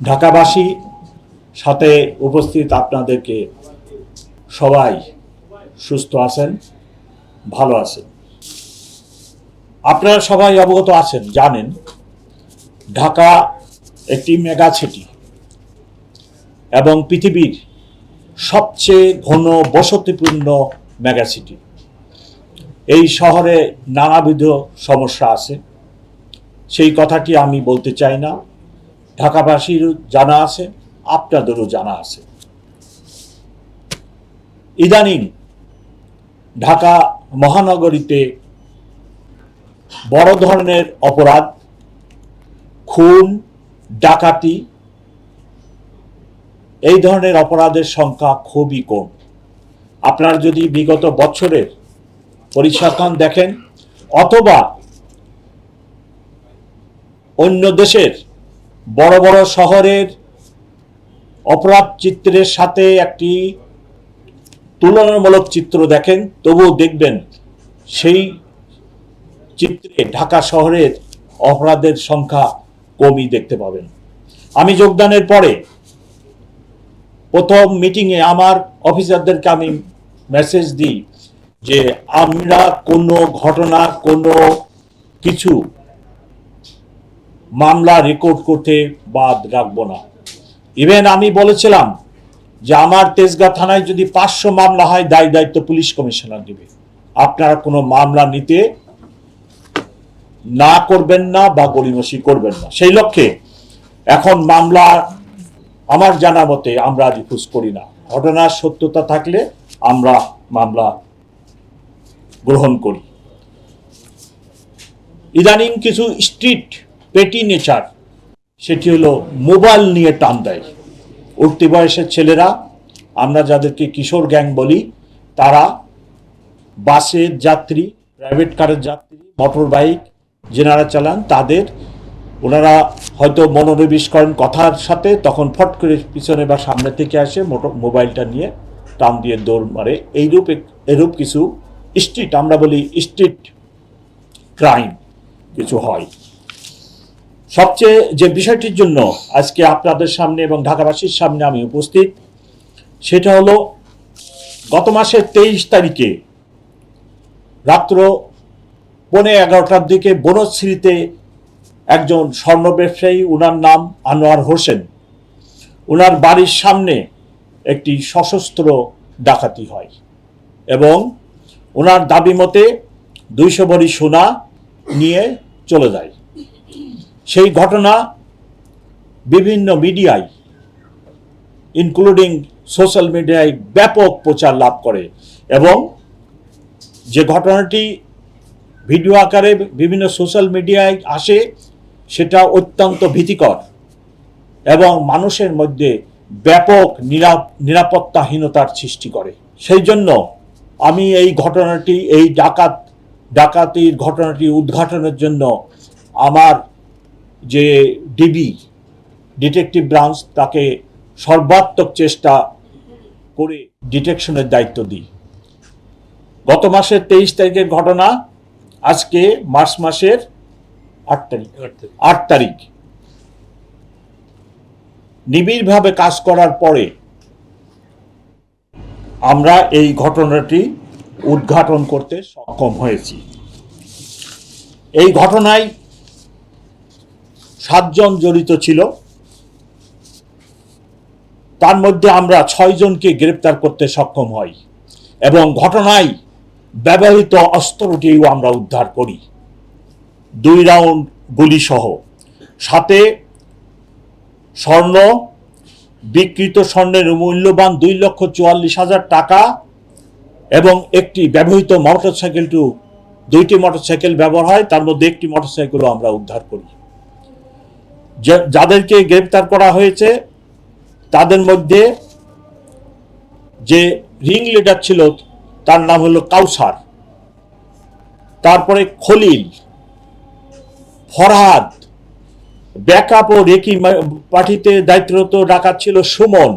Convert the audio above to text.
ঢাকাবাসী সাথে উপস্থিত আপনাদেরকে সবাই সুস্থ আছেন, ভালো আছেন। আপনারা সবাই অবগত আছেন, জানেন ঢাকা একটি মেগা সিটি এবং পৃথিবীর সবচেয়ে ঘন বসতিপূর্ণ মেগা সিটি। এই শহরে নানাবিধ সমস্যা আছে, সেই কথাটি আমি বলতে চাই না। ঢাকাবাসীর জানা আছে, আপনাদেরও জানা আছে। ইদানিং ঢাকা মহানগরীতে বড় ধরনের অপরাধ, খুন, ডাকাতি, এই ধরনের অপরাধের সংখ্যা খুবই কম। আপনারা যদি বিগত বছরের পরিসংখ্যান দেখেন অথবা অন্য দেশের বড় বড় শহরের অপরাধ চিত্রের সাথে একটি তুলনামূলক চিত্র দেখেন, তবুও দেখবেন সেই চিত্রে ঢাকা শহরের অপরাধের সংখ্যা কমই দেখতে পাবেন। আমি যোগদানের পরে প্রথম মিটিংয়ে আমার অফিসারদেরকে আমি মেসেজ দিই যে আমরা কোনো ঘটনা, কোনো কিছু মামলা রেকর্ড করতে বাদ রাখবো না। ইভেন আমি বলেছিলাম যে আমার তেজগাঁ থানায় যদি 500 মামলা হয়, দায়িত্ব পুলিশ কমিশনার নেবে। আপনারা কোনো মামলা নিতে না করবেন না বা গড়িমসি করবেন না। সেই লক্ষ্যে এখন মামলা আমার জানা মতে আমরা রিফিউজ করি না। ঘটনার সত্যতা থাকলে আমরা মামলা গ্রহণ করি। ইদানিং কিছু স্ট্রিট পেটি নেচার, সেটি হলো মোবাইল নিয়ে টান দেয়। উঠতি বয়সের ছেলেরা, আমরা যাদেরকে কিশোর গ্যাং বলি, তারা বাসের যাত্রী, প্রাইভেট কারের যাত্রী, মোটর বাইক যেনারা চালান, ওনারা হয়তো মনোনিবেশ করেন কথার সাথে, তখন ফট করে পিছনে বা সামনে থেকে আসে মোবাইলটা নিয়ে টান দিয়ে দৌড় মারে। এরূপ কিছু স্ট্রিট, আমরা বলি স্ট্রিট ক্রাইম কিছু হয়। সবচেয়ে যে বিষয়টির জন্য আজকে আপনাদের সামনে এবং ঢাকাবাসীর সামনে আমি উপস্থিত, সেটা হলো গত মাসের 23 তারিখে রাত্র 11:15টার দিকে বনশ্রীতে একজন স্বর্ণ ব্যবসায়ী, ওনার নাম আনোয়ার হোসেন, ওনার বাড়ির সামনে একটি সশস্ত্র ডাকাতি হয় এবং ওনার দাবি মতে 200 ভরি সোনা নিয়ে চলে যায়। সেই ঘটনা বিভিন্ন মিডিয়ায়, ইনক্লুডিং সোশ্যাল মিডিয়ায় ব্যাপক প্রচার লাভ করে এবং যে ঘটনাটি ভিডিও আকারে বিভিন্ন সোশ্যাল মিডিয়ায় আসে, সেটা অত্যন্ত ভীতিকর এবং মানুষের মধ্যে ব্যাপক নিরাপত্তাহীনতার সৃষ্টি করে। সেই জন্য আমি এই ঘটনাটি, এই ডাকাতির ঘটনাটি উদ্ঘাটনের জন্য আমার যে ডিটেকটিভ ব্রাঞ্চ, তাকে সর্বাত্মক চেষ্টা করে ডিটেকশনের দায়িত্ব দিই। গত মাসের 23 তারিখের ঘটনা, আজকে মার্চ মাসের 8 তারিখ নিবিড়ভাবে কাজ করার পরে আমরা এই ঘটনাটি উদ্ঘাটন করতে সক্ষম হয়েছি। এই ঘটনায় 7 জন জড়িত ছিল, তার মধ্যে আমরা 6 জনকে গ্রেপ্তার করতে সক্ষম হই এবং ঘটনায় ব্যবহৃত অস্ত্রটিও আমরা উদ্ধার করি, 2 রাউন্ড গুলি সহ। সাথে স্বর্ণ, বিকৃত স্বর্ণের মূল্যবান 2,44,000 টাকা এবং একটি ব্যবহৃত মোটরসাইকেল, 2টি মোটরসাইকেল ব্যবহার হয়, তার মধ্যে একটি মোটরসাইকেলও আমরা উদ্ধার করি। যাদেরকে গ্রেপ্তার করা হয়েছে তাদের মধ্যে যে রিং লিডার ছিল তার নাম হলো কাউসার, তারপরে খলিল, ফরহাদ, ব্যাকআপ ও রেকি পার্টিতে দায়িত্বরত ডাকাত ছিল সুমন,